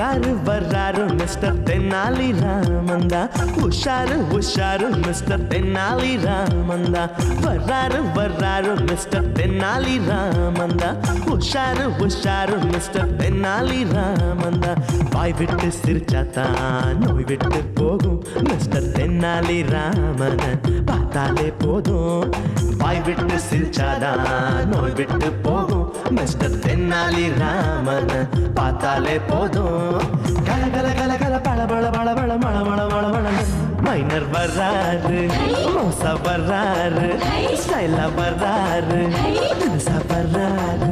வர்றாரு மிஸ்டர் தென்னாலி ராமந்தா. உஷாரு மிஸ்டர் தென்னாலி ராமந்தா. வர்றாரு மிஸ்டர் தென்னாலி ராமந்தா. உஷாரு மிஸ்டர் தென்னாலி ராமந்தா. வாய் விட்டு சிரிச்சாத்தான் நோய் விட்டு போகும் மிஸ்டர் தென்னாலி ராமன் பார்த்தாலே போதும். வாய் விட்டு சிரிச்சாதான் நோய் விட்டு போகும் மிஸ்டர் தென்னாலி ராமன் பார்த்தாலே போதும். கல கல கல கல பழ பழ பழ பழ மழ மழ மழ மழ. மைனர் வர்றாரு, மோசா வர்றாரு, ஸ்டைலா வர்றாரு, தினுசா வர்றாரு.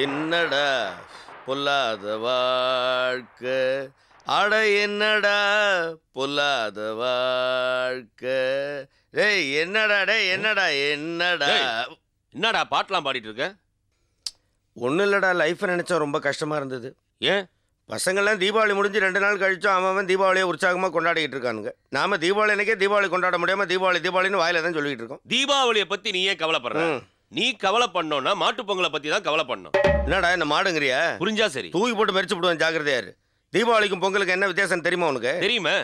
என்னடா பொல்லாத வாழ்க்கை, அட என்னடா பொல்லாத வாழ்க்கை. டேய் என்னடா என்னடா பாட்டெல்லாம் பாடிட்டு இருக்க? ஒன்றும் இல்லைடா, லைஃப்பை நினச்சா ரொம்ப கஷ்டமாக இருந்தது. ஏன்? பசங்கள்லாம் தீபாவளி முடிஞ்சு 2 நாள் கழிச்சோம் அவன் தீபாவளியை உற்சாகமாக கொண்டாடிக்கிட்டு இருக்கானுங்க. நாம தீபாவளி அன்னைக்கே தீபாவளி கொண்டாட முடியாமல் தீபாவளின்னு வாயில தான் சொல்லிட்டு இருக்கோம். தீபாவளியை பற்றி நீ ஏன் கவலைப்படுற? நீ கவலை பண்ணோன்னா மாட்டு பொங்கலை பற்றி தான் கவலை பண்ணணும். என்னடா என்ன மாடுங்கிறியா? புரிஞ்சா சரி. தூக்கி போட்டு மறிச்சு விடுவேன், ஜாக்கிரதையாரு. தீபாவளிக்கும் பொங்கலுக்கு என்ன வித்தியாசம் தெரியுமா உனக்கு? தெரியுமா?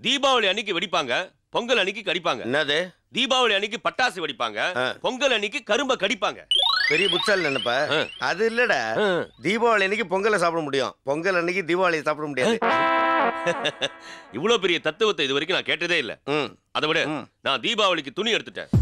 தீபாவளி அன்னைக்கு வெடிப்பாங்க, பொங்கல் அன்னைக்கு கடிப்பாங்க. என்னது? தீபாவளி அன்னைக்கு பட்டாசு வெடிப்பாங்க, பொங்கல் அன்னைக்கு கரும்ப கடிப்பாங்க. பெரிய புட்சால் நினைப்ப? அது இல்லடா, தீபாவளி அன்னைக்கு பொங்கலை சாப்பிட முடியும், பொங்கல் அன்னைக்கு தீபாவளியை சாப்பிட முடியாது. இவ்வளவு பெரிய தத்துவத்தை இது வரைக்கும் நான் கேட்டதே இல்ல. அதை விட நான் தீபாவளிக்கு துணி எடுத்துட்டேன்.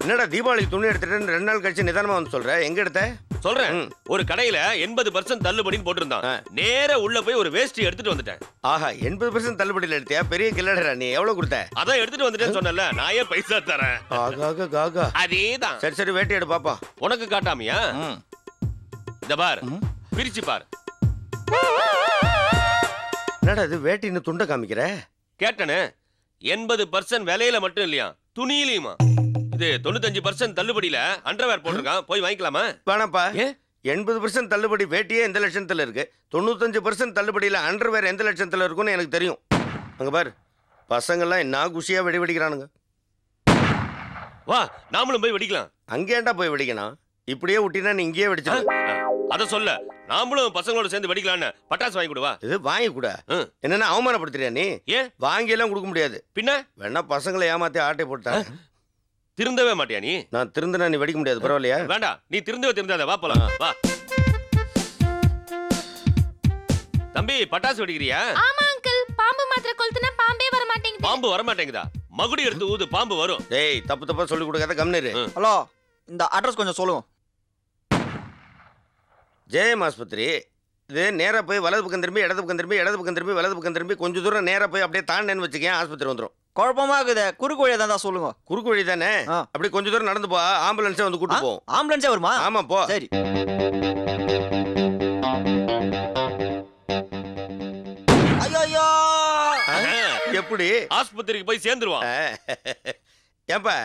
என்னடா தீபாவளிக்கு துணி எடுத்துட்டேன்னு 2 நாள் கழிச்சு நிதானமா வந்து சொல்ற? எங்க எடுத்த? சொல்றேன். ஒரு கடையில 80% தள்ளுபடின்னு போட்டிருந்தான். நேர உள்ள போய் ஒரு வேஷ்டி எடுத்துட்டு வந்துட்டேன். ஆஹா, 80% தள்ளுபடியில் எடுத்தியா? பெரிய கில்லடா நீ. எவ்வளவு கொடுத்த? அதான் எடுத்துட்டு வந்துட்டேன்னு சொன்னல, நான் ஏன் பைசா தரேன்? ஆகா அதேதான். சரி வேட்டி எடு பாப்பா. உனக்கு காட்டாமியா? இந்த பார், பிரிச்சு பார். என்னடா இது வேட்டின்னு துண்டை காமிக்கிற? கேட்டனே, 80% விலையில மட்டும் இல்லையா, துணியிலையுமா. இது 95% தள்ளுபடியில அண்டர்வேர் போட்டிருக்கான், போய் வாங்கிக்கலாமா? வேணாப்பா. 80% தள்ளுபடி வேட்டியே எந்த லட்சத்துல இருக்கு, 95% தள்ளுபடியில அண்டர்வேர் எந்த லட்சத்துல இருக்குன்னு எனக்கு தெரியும். அங்க பாரு, பசங்கள்லாம் என்ன குஷியா வெடிக்கிறானுங்க. வா, நாமளும் போய் வெடிக்கலாம். அங்கேண்டா போய் வெடிக்கணும்? இப்படியே விட்டினா நீ இங்கேயே வெடிச்சு. அத சொல்ல, நாமளும் பசங்களோட சேர்ந்து வெடிக்கலான்னு பட்டாசு வாங்கி கொடுவா. இது வாங்கி கூட என்னன்னா அவமானப்படுத்துறியா நீ? ஏன்? வாங்கி எல்லாம் கொடுக்க முடியாது. பின்ன வேணா பசங்களை ஏமாத்தி ஆட்டை போட்டா. திருந்தவே மாட்டியா நீ? நான் திருந்தனா நீ வெடிக்க முடியாது, பரவாயில்லையா? வேண்டாம், நீ திருந்தாத, வா போலாம். வா தம்பி, பட்டாசு வெடிக்கிறியா? ஆமா அங்கிள், பாம்பு மாத்திரை கொளுத்துனா பாம்பே வர மாட்டேங்குது. பாம்பு வர மாட்டேங்குதா? மகுடி எடுத்து ஊது, பாம்பு வரும். டேய், தப்பா சொல்லி கொடுக்காத, கம்னரு. ஹலோ, இந்த அட்ரஸ் கொஞ்சம் சொல்லுங்க. ஜெயம் ஆஸ்பத்திரி. இது நேரா போய் வலது பக்கம் திரும்பி இடது பக்கம் திரும்பி இடது பக்கம் திரும்பி வலது பக்கம் திரும்பி கொஞ்சம் தூரம் நேரா போய் அப்படியே தாண்டேன்னு வச்சுக்கேன், ஆஸ்பத்திரி வந்துடும். குழப்பமா இருக்குது. குறுக்கு வழியா தான் சொல்லுங்க. குறுக்கு வழி தானே? அப்படி கொஞ்சம் தூரம் நடந்து போ, ஆம்புலன்ஸே வந்து கூட்டு போவோம். ஆம்புலன்ஸே வருமா? ஆமா, போ. சரி. ஐயோ, எப்படி ஆஸ்பத்திரிக்கு போய் சேர்ந்துருவான். ஏப்பா,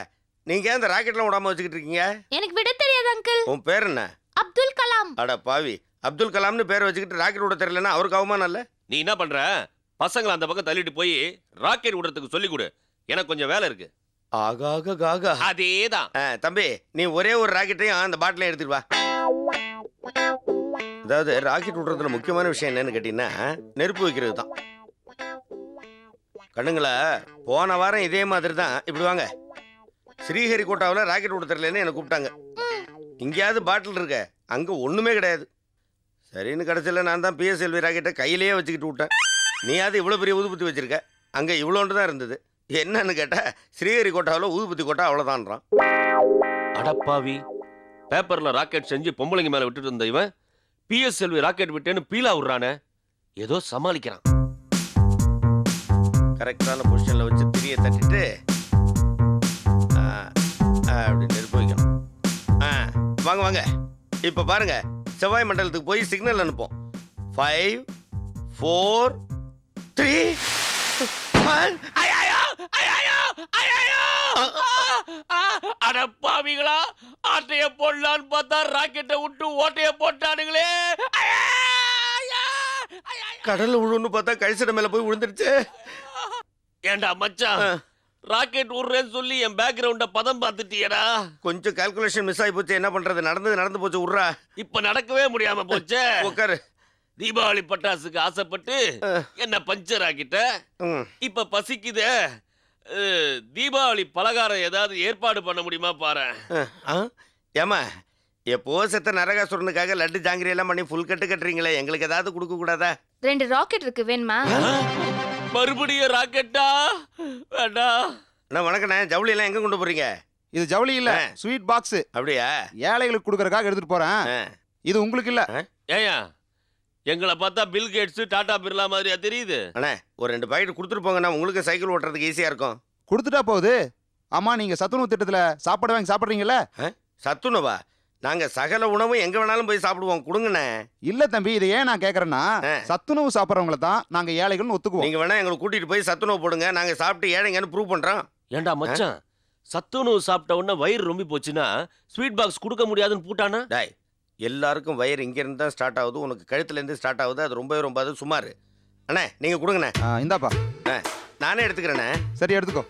நீங்க ஏன் இந்த ராக்கெட்லாம் விடாம வச்சுக்கிட்டு இருக்கீங்க? எனக்கு விட தெரியாது அங்கிள். உன் பேர் என்ன? அப்துல் கலாம். அட பாவி, அப்துல் கலாம்னு பேரை வச்சுக்கிட்டு ராக்கெட் விட தெரியலன்னா அவருக்கு அவமானம் இல்ல? நீ என்ன பண்ற? பசங்களை அந்த பக்கம் தள்ளிட்டு போய் ராக்கெட் விடுறதுக்கு சொல்லி கொடு, எனக்கு கொஞ்சம் வேலை இருக்கு. ஆகா. அதேதான். தம்பி, நீ ஒரே ஒரு ராக்கெட்டையும் அந்த பாட்டிலையும் எடுத்துட்டு வா. அதாவது ராக்கெட் விடுறதுல முக்கியமான விஷயம் என்னன்னு கேட்டீங்கன்னா, நெருப்பு வைக்கிறது தான். கண்ணுங்களா, போன வாரம் இதே மாதிரி தான். இப்படி வாங்க, ஸ்ரீஹரிகோட்டாவில் ராக்கெட் விட தெரியலன்னு என்னை கூப்பிட்டாங்க. இங்கேயாவது பாட்டில் இருக்க, அங்கே ஒன்றுமே கிடையாது. சரின்னு கடைசியில் நான் தான் PSLV ராக்கெட்டை கையிலேயே வச்சுக்கிட்டு விட்டேன். நீயாவது இவ்வளோ பெரிய ஊதுபத்தி வச்சிருக்க, அங்கே இவ்வளோண்டு தான் இருந்தது. என்னன்னு கேட்டால் ஸ்ரீஹரிகோட்டாவில் ஊதுபத்தி கோட்டா அவ்வளோதான்றான். அடப்பாவி, பேப்பரில் ராக்கெட் செஞ்சு பொம்பளைங்க மேலே விட்டுட்டு இருந்த இவன் PSLV ராக்கெட் விட்டேன்னு பீலா விடுறானே, ஏதோ சமாளிக்கிறான். கரெக்டான பொசிஷனில் வச்சு திரியை தட்டிட்டு அப்படி நெருப்பு வைக்கணும். வாங்க, இப்போ பாருங்க, செவ்வாய் மண்டலத்துக்கு போய் சிக்னல் அனுப்போம். 5 4 3 அடப்பாவிகளா, ஆட்டைய போடலான்னு பார்த்தா ராக்கெட்டை விட்டு ஓட்டைய போட்டானுங்களே. கடல்ல விழுன்னு பார்த்தா கழிச்சட மேல போய் விழுந்துருச்சு. ஏண்டா மச்சான், ராக்கெட் விடுறேன்னு சொல்லி என் பேக்ரவுண்ட பதம் பார்த்துட்டியடா. கொஞ்சம் கால்குலேஷன் மிஸ் ஆகி போச்சு, என்ன பண்றது? நடந்து போச்சு, விட்றா. இப்ப நடக்கவே முடியாம போச்சே. உட்காரு. தீபாவளி பட்டாசுக்கு ஆசைப்பட்டு என்ன பஞ்சர் ஆக்கிட்ட. ம். இப்ப பசிக்குதே. தீபாவளி பலகாரம் ஏதாவது ஏற்பாடு பண்ண முடியுமா பாரு. ஏமா எப்போ செத்த நரகாசுரனுக்காக லட்டு ஜாங்கிரி எல்லாம் பண்ணி ஃபுல் கட்டு கட்டுறீங்களே, எங்களுக்கு ஏதாவது கொடுக்க கூடாதா? 2 ராக்கெட் இருக்கு, வேணுமா? மறுபடியும் ராக்கெட்டா? வேண்டாம். அண்ணா வணக்கண்ணே, ஜவுளி எல்லாம் எங்க கொண்டு போறீங்க? இது ஜவுளி இல்ல, ஸ்வீட் பாக்ஸ். அப்படியா? ஏழைகளுக்கு கொடுக்கறதுக்காக எடுத்துட்டு போறேன். இது உங்களுக்கு இல்ல. ஏயா எங்களை பார்த்தா பில் கேட்ஸ் டாடா பிர்லா மாதிரியா தெரியுது? அண்ணே ஒரு 2 பாக்கெட் கொடுத்துட்டு போங்கண்ணா, உங்களுக்கு சைக்கிள் ஓட்டுறதுக்கு ஈஸியா இருக்கும். கொடுத்துட்டா போகுது. ஆமா, நீங்க சத்துணவு திட்டத்துல சாப்பாடு வாங்கி சாப்பிடுறீங்கல்ல? சத்துணவா? நாங்க சகல உணவும் எங்க வேணாலும் போய் சாப்பிடுவோம், கொடுங்கண்ணே. இல்ல தம்பி, இதை ஏன் நான் கேக்குறேன்னா, சத்துணவு சாப்பிடுறவங்கள தான் நாங்க ஏழைகள்னு ஒத்துக்குவோம். நீங்க வேணா எங்களை கூட்டிட்டு போய் சத்துணவு போடுங்க, நாங்க சாப்பிட்டு ஏழைங்கன்னு ப்ரூவ் பண்றோம். ஏண்டா மச்சான், சத்துணவு சாப்பிட்ட உடனே வயிறு ரொம்ப போச்சுன்னா ஸ்வீட் பாக்ஸ் கொடுக்க முடியாதுன்னு பூட்டானா? டாய், எல்லாருக்கும் வயிறு இங்க இருந்து தான் ஸ்டார்ட் ஆகுது, உனக்கு கழுத்துல இருந்து ஸ்டார்ட் ஆகுது, அது ரொம்ப அது சுமார். அண்ணே நீங்க கொடுங்கண்ணே. இந்தாப்பா. நானே எடுத்துக்கிறேண்ணே. சரி எடுத்துக்கோ.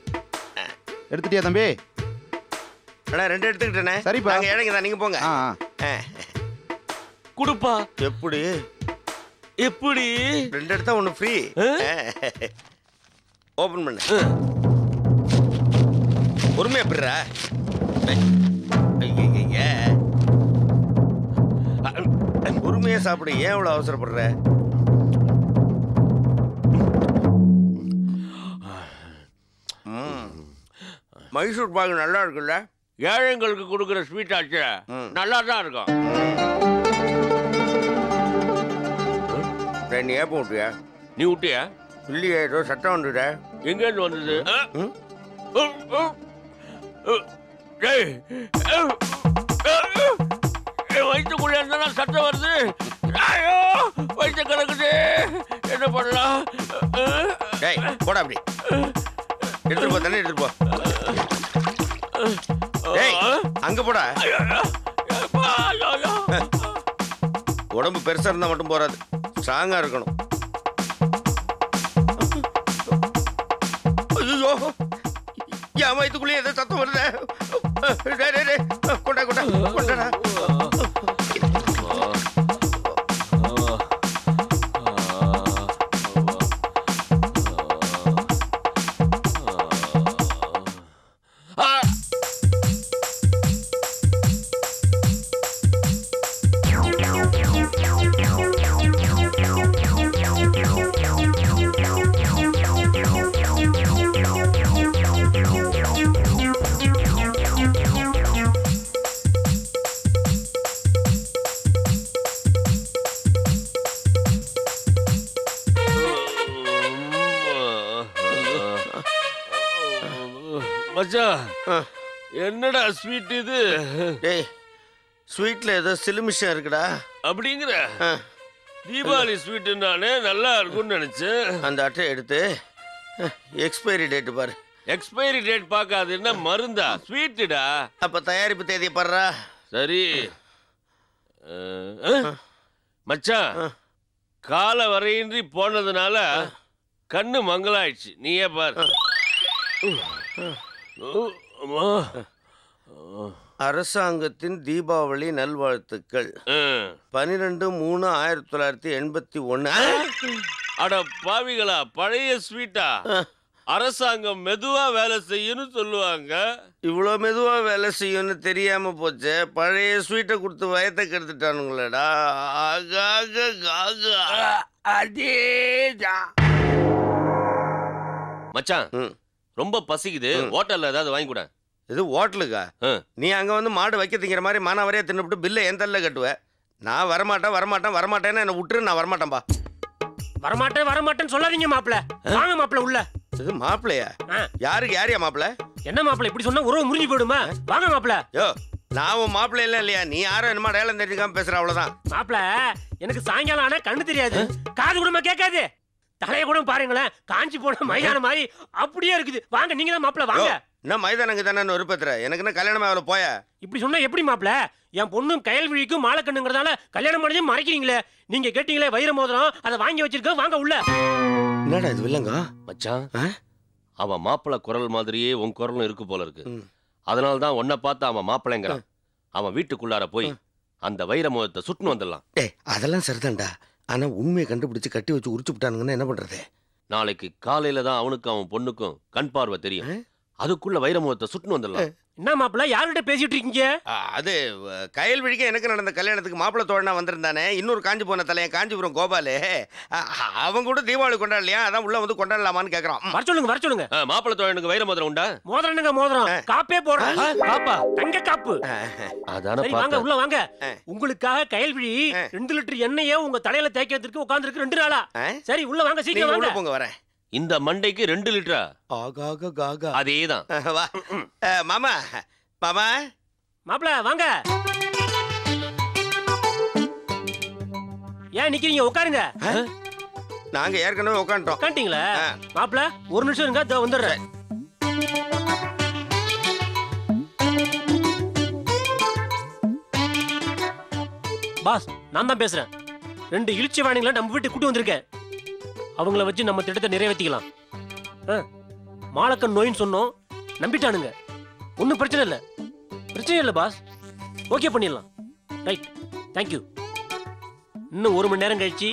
எடுத்துட்டியா தம்பி? அண்ணா 2 எடுத்துக்கிட்டேண்ணே. சரிப்பா. நாங்க ஏழைங்க தான், நீங்க போங்க. குடுப்பா. எப்படி எப்படி? 2 எடுத்தா 1 ஃப்ரீ. ஓபன் பண்ணு. பொறுமையா பிடுறா. பொறுமையா சாப்பிடு, ஏன் இவ்வளவு அவசரப்படுற? மைசூர் பாகு நல்லா இருக்குல்ல? ஏழைங்களுக்கு கொடுக்குற ஸ்வீட் ஆச்சு, நல்லா தான் இருக்கும். நீ ஏப்ப விட்டியா? நீ விட்டியா? இல்லையே, ஏதோ சட்டம் வந்துட்ட. எங்க இருந்து வந்தது? வயிற்றுக்குள்ள இருந்தா சட்டம் வருது. ஐயோ வயிற்று கிடக்குது, என்ன பண்ணலாம்? டேய் போடா அப்படி. எடுத்துட்டு போ, தண்ணி எடுத்துட்டு போ. டேய் அங்க போடா. உடம்பு பெருசா இருந்தா மட்டும் போறாது, ஸ்ட்ராங்கா இருக்கணும். ஐயோ என் வயிற்றுக்குள்ளேயே ஏதோ சத்தம் வருது. கொண்டா கொண்டாடா. மச்சான், என்னடா ஸ்வீட் இது? டேய் ஸ்வீட்ல ஏதோ சிலுமிஷம் இருக்குடா. அப்படிங்கிற? தீபாவளி ஸ்வீட்டுனாலே நல்லா இருக்கும்னு நினைச்சேன். அந்த அட்டை எடுத்து எக்ஸ்பைரி டேட் பாரு. எக்ஸ்பைரி டேட் பார்க்காது, என்ன மருந்தா? ஸ்வீட்டுடா. அப்ப தயாரிப்பு தேதியை பாருடா. சரி மச்சான், கால வரையின்றி போனதுனால கண்ணு மங்கலாயிடுச்சு, நீயே பாரு. அரசாங்கத்தின் தீபாவளி நல்வாழ்த்துக்கள். 12/3/1981. அட பாவிகளா, பழைய ஸ்வீட்டா? அரசாங்கம் மெதுவா வேலை செய்யும்னு சொல்லுவாங்க. இவ்வளோ மெதுவா வேலை செய்யும்னு தெரியாம போச்சே. பழைய ஸ்வீட்டை கொடுத்து வயத்தை கெடுத்துட்டானுங்களேடா. அதேதான் மச்சான், ரொம்ப பசிக்குது, ஹோட்டல்ல ஏதாவது வாங்கி கூட. இது ஹோட்டலுக்கா? நீ அங்க வந்து மாடு வைக்க திங்கிற மாதிரி மானாவரியா தின்னுபிட்டு பில்லை என் தள்ள கட்டுவேன். நான் வரமாட்டேன்னு என்ன விட்டுரு, நான் வரமாட்டேன்பா. வரமாட்டேன்னு சொல்லாதீங்க மாப்பிள. வாங்க மாப்பிள உள்ள. இது மாப்பிளையா? யாருக்கு யாரியா மாப்பிள? என்ன மாப்பிள இப்படி சொன்னா உறவு முறிஞ்சு போயிடுமா? வாங்க மாப்பிள. யோ நான் உன் மாப்பிள்ள இல்ல இல்லையா? நீ யாரும் என்னமா டேலம் தெரிஞ்சுக்காம பேசுற, அவ்வளவுதான். மாப்பிள எனக்கு சாயங்காலம் ஆனா கண்ணு தெரியாது, காது கூடமா கேட்காது, தலைய கூட பாருங்களேன் காஞ்சி போன மைதானம் மாதிரி அப்படியே இருக்குது. வாங்க, நீங்க தான் மாப்பிள, வாங்க. என்ன மைதானங்க தானே விருப்பத்துற? எனக்கு என்ன கல்யாணம் ஆகல போய? இப்படி சொன்னா எப்படி மாப்பிள? என் பொண்ணும் கயல்விழிக்கும் மாலக்கண்ணுங்கிறதால கல்யாணம் பண்ணதையும் மறைக்கிறீங்களே. நீங்க கேட்டீங்களே வைர மோதிரம், அதை வாங்கி வச்சிருக்க, வாங்க உள்ள. என்னடா இது வில்லங்க? மச்சான், அவன் மாப்பிள்ளை குரல் மாதிரியே உன் குரலும் இருக்கு போல இருக்கு. ம். அதனால தான் உன்னை பார்த்து அவன் மாப்பிள்ளைங்கிறான். அவன் வீட்டுக்குள்ளார போய் அந்த வைர மோதிரத்தை சுட்டுன்னு வந்துடலாம். அதெல்லாம் சரிதான்டா. ஆனா உண்மையை கண்டுபிடிச்சு கட்டி வச்சு உரிச்சு விட்டானுங்கன்னா என்ன பண்றது? நாளைக்கு காலையில தான் அவனுக்கும் அவன் பொண்ணுக்கும் கண் பார்வை தெரியும். அதுக்குள்ள வைர மோதிரத்தை சுட்டுன்னு வந்துடலாம். என்ன மாப்பிள்ள யார்கிட்ட பேசிட்டு இருக்கீங்க? அது கயல் விழிக்க எனக்கு நடந்த கல்யாணத்துக்கு மாப்பிள்ளை தோழனா வந்திருந்தானே, இன்னொரு காஞ்சி போன தலையன் காஞ்சிபுரம் கோபாலு. அவன் கூட தீபாவளி கொண்டாடலையா, அதான் உள்ள வந்து கொண்டாடலாமான்னு கேக்குறான். வர சொல்லுங்க வர சொல்லுங்க. மாப்பிள்ளை தோழனுக்கு வைர மோதிரம் உண்டா? மோதிரனுங்க மோதிரம் காப்பே போடுறேன். பாப்பா தங்க காப்பு. அதான சரி வாங்க பார்த்தேன். உள்ள வாங்க. உங்களுக்காக கயல்விழி 2 லிட்டர் எண்ணெயை உங்க தலையில தேய்க்கிறதுக்கு உட்கார்ந்துருக்கு 2 நாளா. சரி உள்ள வாங்க நீங்க சீக்கிரம் உள்ள வாங்க. போங்க, வரேன். இந்த மண்டைக்கு 2 லிட்டரா? ஆகாக காகா. அதேதான். வா. மாமா மாமா மாப்பிள்ள வாங்க. ஏன் நிக்கிறீங்க? உட்காருங்க. நாங்க ஏற்கனவே உட்காந்துட்டோம். உட்காந்துட்டீங்களா? மாப்பிள்ள ஒரு நிமிஷம் இருங்க, இதோ வந்துடுறேன். பாஸ் நான் தான் பேசுறேன். 2 இழிச்சி வாணிங்களை நம்ம வீட்டுக்கு கூட்டி வந்திருக்கேன். அவங்கள வச்சு நம்ம திட்டத்தை நிறைவேற்றிக்கலாம். மாலக்கன் நோயின்னு சொன்னோம், நம்பிட்டானுங்க. ஒன்றும் பிரச்சனை இல்லை. பிரச்சனை இல்லை பாஸ், ஓகே பண்ணிடலாம். Right, thank you. இன்னும் 1 மணி நேரம் கழிச்சு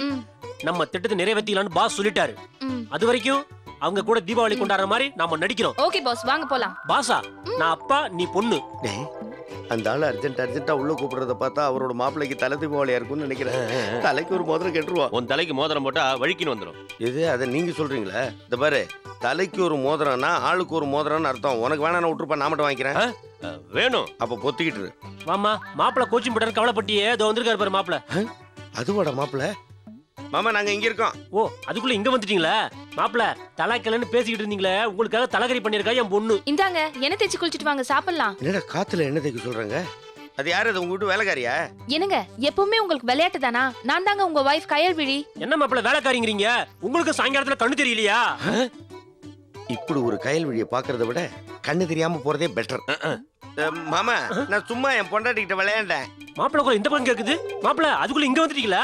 நம்ம திட்டத்தை நிறைவேற்றிக்கலாம்னு பாஸ் சொல்லிட்டாரு. அது வரைக்கும் அவங்க கூட தீபாவளி கொண்டாடுற மாதிரி நாம நடிக்கிறோம். ஓகே பாஸ், வாங்க போலாம். பாஸா நான் அப்பா, நீ பொண்ணு. டேய், அந்த ஆள் அர்ஜென்ட்டா உள்ள கூப்பிடுறத பார்த்தா அவரோட மாப்பிள்ளைக்கு தலை தீபாவளியா இருக்கும்னு நினைக்கிறேன். தலைக்கு ஒரு மோதிரம் கெட்டுருவான். உன் தலைக்கு மோதிரம் போட்டா வழிக்கின்னு வந்துடும். இது அதை நீங்க சொல்றீங்களா? இந்த பாரு, தலைக்கு ஒரு மோதிரம்னா ஆளுக்கு ஒரு மோதிரம்னு அர்த்தம். உனக்கு வேணா நான் விட்டுருப்பா, நான் மட்டும் வாங்கிக்கிறேன். வேணும். அப்ப பொத்திக்கிட்டு இரு. வாமா மாப்பிள்ள கோச்சிங் போட்டாரு, கவலைப்பட்டியே. இதோ வந்திருக்காரு பாரு மாப்பிள்ள. அதுவாடா மாப்பிள்ள? மாமா நாங்க இங்க இருக்கோம். ஓ அதுக்குள்ள இங்க வந்துட்டீங்களா? மாப்பிள்ள தலைக்கலன்னு பேசிக்கிட்டு இருந்தீங்களே, உங்களுக்காக தலைகறி பண்ணிருக்கா என் பொண்ணு. இந்தாங்க, எண்ணெய் தேய்ச்சி குளிச்சிட்டு வாங்க, சாப்பிடலாம். என்னடா காத்துல என்ன தைக்க சொல்றாங்க? அது யாரு? அது உங்க வீட்டு வேலைக்காரியா? என்னங்க எப்பவுமே உங்களுக்கு விளையாட்டு தானா? நான் தாங்க உங்க வைஃப் கயல்விழி. என்ன மாப்பிள்ள வேலைக்காரிங்கிறீங்க? உங்களுக்கு சாயங்காலத்துல கண்ணு தெரியலையா? இப்படி ஒரு கயல் வழியை பாக்குறத விட கண்ணு தெரியாம போறதே பெட்டர். மாமா நான் சும்மா என் பொண்டாட்டிக்கிட்ட விளையாண்டேன். மாப்பிள்ள கூட இந்த பக்கம் கேக்குது. மாப்பிள்ள அதுக்குள்ள இங்க வந்துட்டீங்களா?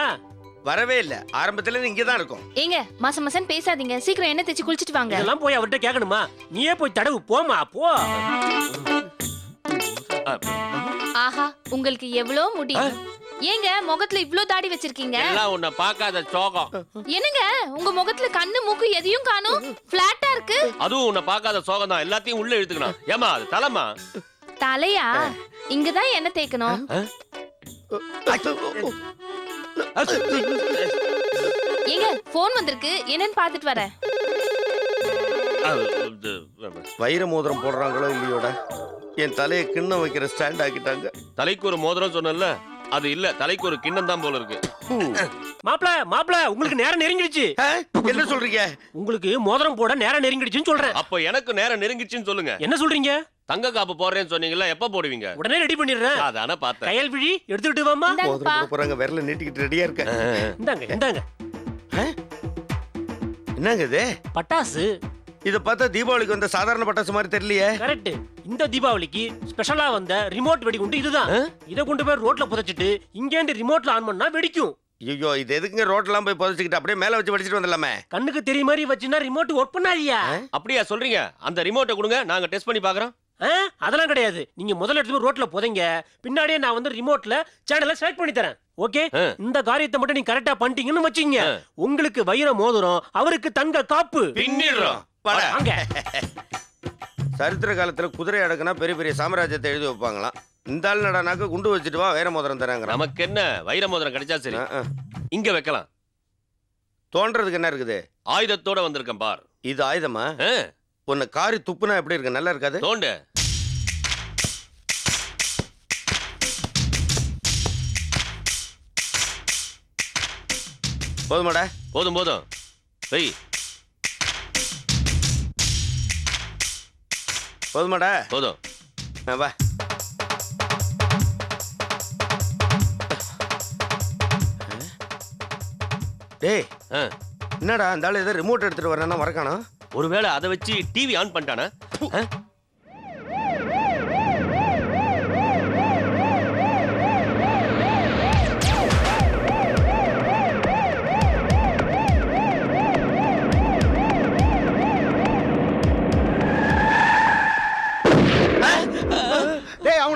வரவே இல்ல, ஆரம்பத்துல இருந்து இங்கதான் இருக்கும். ஏங்க மாசம் மாசம் பேசாதீங்க, சீக்கிரம் எண்ணெய் தேய்ச்சி குளிச்சிட்டு வாங்க. இதெல்லாம் போய் அவர்கிட்ட கேட்கணுமா? நீயே போய் தடவு, போமா போ. ஆஹா, உங்களுக்கு எவ்வளவு முடி. ஏங்க முகத்துல இவ்ளோ தாடி வச்சிருக்கீங்க? எல்லாம் உன்னை பார்க்காத சோகம். என்னங்க உங்க முகத்துல கண்ணு மூக்கு எதையும் காணும், பிளாட்டா இருக்கு. அதுவும் உன்னை பார்க்காத சோகம் தான். எல்லாத்தையும் உள்ள இழுத்துக்கணும். ஏமா அது தலைமா? தலையா? இங்கதான் எண்ணெய் தேய்க்கணும். ஏங்க போன் வந்திருக்கு, என்னன்னு பாத்துட்டு வரேன். வைர மோதிரம் போடுறாங்களோ இல்லையோட என் தலையை கிண்ணம் வைக்கிற ஸ்டாண்ட் ஆக்கிட்டாங்க. தலைக்கு ஒரு மோதிரம் சொன்னல, அது இல்ல, தலைக்கு ஒரு கிண்ணம் தான் போல இருக்கு. மாப்பிள்ள உங்களுக்கு நேரம் நெருங்கிடுச்சு. என்ன சொல்றீங்க? உங்களுக்கு மோதிரம் போட நேரம் நெருங்கிடுச்சுன்னு சொல்றேன். அப்ப எனக்கு நேரம் நெருங்கிச்சுன்னு சொல்லுங்க. என்ன சொல்றீங்க? தங்க காப்பு போடுறேன்னு சொன்னீங்கல்ல, எப்ப போடுவீங்க? உடனே ரெடி பண்ணிடுறேன். அதான பார்த்தேன். கயல்விழி எடுத்துக்கிட்டு வாமா. மோதிரம் போட போறாங்க, விரல நீட்டிக்கிட்டு ரெடியா இருக்க. இந்தாங்க இந்தாங்க. என்னங்க இது? பட்டாசு. இத பார்த்தா தீபாவளிக்கு வந்த சாதாரண பட்டாசு மாதிரி தெரியலையே. கரெக்ட். இந்த தீபாவளிக்கு ஸ்பெஷலா வந்த ரிமோட் வெடிகுண்டு இதுதான். இத கொண்டு போய் ரோட்ல புதைச்சிட்டு இங்க இருந்து ரிமோட்ல ஆன் பண்ணா வெடிக்கும். ஐயோ, இது எதுக்குங்க ரோட்லாம் போய் புதைச்சிக்கிட்டு அப்படியே மேல வச்சு வெடிச்சிட்டு வந்துடலாமே. கண்ணுக்கு தெரிய மாதிரி வச்சுனா ரிமோட் ஒர்க் பண்ணாதியா? அப்படியா சொல்றீங்க? அந்த ரிமோட்டை கொடுங்க, நாங்க டெஸ்ட் பண்ணி பாக்குறோம். அதெல்லாம் கிடையாது. நீங்க முதல்ல எடுத்து போய் ரோட்ல புதைங்க, பின்னாடியே நான் வந்து ரிமோட்ல சேனலை செலக்ட் பண்ணி தரேன். ஓகே, இந்த காரியத்தை மட்டும் நீங்க கரெக்டா பண்ணிட்டீங்கன்னு வச்சீங்க, உங்களுக்கு வைர மோதிரம், அவருக்கு தங்க காப்பு பின்னிடுறோம். வாங்க. சரித்திர காலத்துல குதிரை அடக்குனா பெரிய பெரிய சாம்ராஜ்யத்தை எழுதி வைப்பாங்களாம். இந்த ஆள் நடனாக்க குண்டு வச்சுட்டு வா வைர மோதிரம் தராங்க. நமக்கு என்ன, வைர மோதிரம் கிடைச்சா சரி. இங்க வைக்கலாம். தோன்றதுக்கு என்ன இருக்குது? ஆயுதத்தோட வந்திருக்கேன் பார். இது ஆயுதமா? உன்னை காரி துப்புனா எப்படி இருக்கு? நல்லா இருக்காது? தோண்டு. போதுமாடா? போதும் போதும். செய். போதுமாடா? போதும். வா. டேய், என்னடா அந்த ஆளு ஏதோ ரிமோட் எடுத்துட்டு வரேன்னா மறக்கானா? ஒருவேளை அதை வச்சு டிவி ஆன் பண்ணிட்டானா?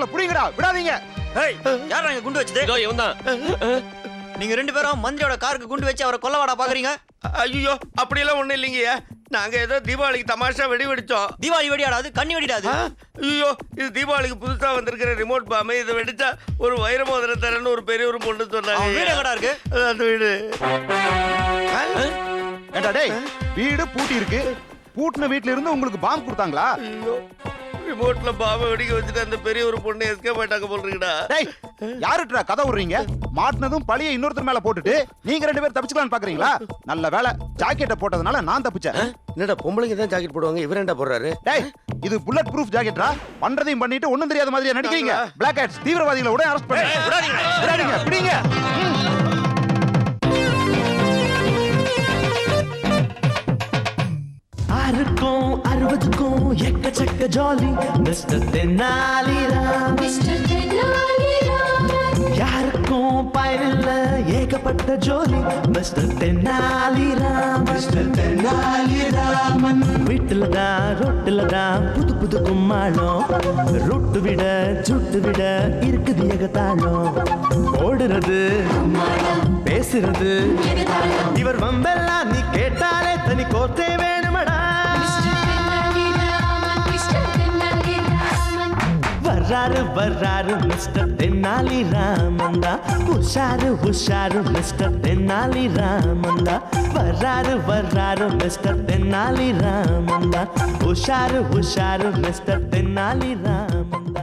அவங்கள புடிங்கடா, விடாதீங்க. ஏய் யார் அங்க குண்டு வச்சது? இதோ இவன் தான். நீங்க ரெண்டு பேரும் மந்திரியோட காருக்கு குண்டு வச்சு அவரை கொல்லவாடா பாக்குறீங்க? ஐயோ அப்படியெல்லாம் ஒண்ணும் இல்லைங்கய்யா. நாங்க ஏதோ தீபாவளிக்கு தமாஷா வெடி வெடிச்சோம். தீபாவளி வெடியாடாது, கண்ணி வெடிடாது. ஐயோ இது தீபாவளிக்கு புதுசா வந்திருக்கிற ரிமோட் பாம்பு. இதை வெடிச்சா ஒரு வைர மோதிரம் தரேன்னு ஒரு பெரிய ஒரு பொண்ணு அவன் வீடு சொன்னாங்க. எங்கடா இருக்கு? அந்த வீடு ஏண்டா டேய், வீடு பூட்டி இருக்கு. பூட்டின வீட்ல இருந்து உங்களுக்கு பாம்பு கொடுத்தாங்களா? ஐயோ ரிமோட்ல பாம்பை வெடிக்க வச்சுட்டு அந்த பெரிய ஒரு பொண்ணு எஸ்கேப் ஆயிட்டாங்க போல் இருக்குடா. டேய், யாருடா கதை விடுறீங்க? மாட்டினதும் பழிய இன்னொருத்தர் மேல போட்டுட்டு நீங்க ரெண்டு பேரும் தப்பிச்சுக்கலாம்னு பாக்குறீங்களா? நல்ல வேளை ஜாக்கெட்டை போட்டதுனால நான் தப்பிச்சேன். என்னடா பொம்பளைங்க தான் ஜாக்கெட் போடுவாங்க, இவர் என்ன போடுறாரு? டேய், இது புல்லட் ப்ரூஃப் ஜாக்கெட்ரா. பண்றதையும் பண்ணிட்டு ஒண்ணும் தெரியாத மாதிரியா நடிக்கிறீங்க? பிளாக் ஹேட்ஸ் தீவிரவாதிகளை உடனே அரெஸ்ட் பண்ணுங்க. விடாதீங்க, பிடிங்க. ஆறுக்கும் 60க்கும் எக்கச்சக்க ஜாலி மிஸ்டர் தென்னாலிராம். யாருக்கும் பயனில்ல ஏகப்பட்ட ஜோலி மிஸ்டர் தென்னாலிராம். மிஸ்டர் தென்னாலிராமன் வீட்டுல தான் ரொட்டுல தான் புது புது கும்மாளம். ரொட்டு விட சுட்டு விட இருக்குது ஏகத்தாளம். ஓடுறது பேசுறது இவர் வம்பெல்லாம் நீ கேட்டாலே தனி கோத்தே வேணுமடா. வர்றாரு வர்றாரு மிஸ்டர் தென்னாலி ராமந்தா. உஷாரு உஷாரு மிஸ்டர் தென்னாலி ராமந்தா. வர்றாரு வர்றாரு மிஸ்டர் தென்னாலி ராமந்தா. உஷாரு உஷாரு மிஸ்டர் தென்னாலி ராமந்தா.